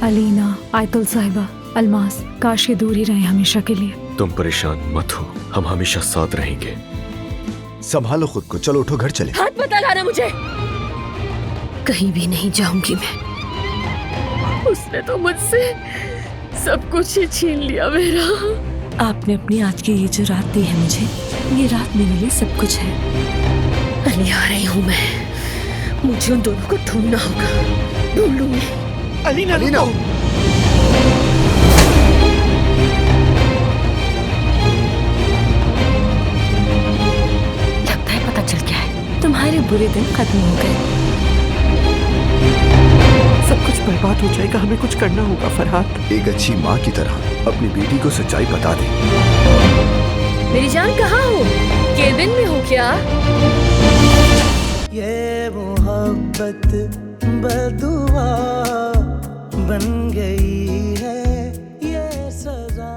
अलीना, आयतुल साहिबा, अलमास, काश ये दूर ही रहे हमेशा के लिए। तुम परेशान मत हो, हम हमेशा साथ रहेंगे। संभालो खुद को, चलो उठो घर चले। हाथ मत लगाना मुझे, कहीं भी नहीं जाऊंगी मैं। उसने तो मुझसे सब कुछ ही छीन लिया मेरा। आपने अपनी आज की ये जो रात दी है मुझे, ये रात मेरे लिए सब कुछ है। अली आ रही हूँ मैं, मुझे उन दोनों को ढूंढना होगा, ढूंढ लूंगी। अलीना, लगता है पता चल गया है, तुम्हारे बुरे दिन खत्म हो गए। सब कुछ बर्बाद हो जाएगा, हमें कुछ करना होगा फरहाद। एक अच्छी माँ की तरह अपनी बेटी को सच्चाई बता दे। मेरी जान कहाँ हो? केबिन में हो क्या? ये मोहब्बत बदुआ बन गई है, ये सजा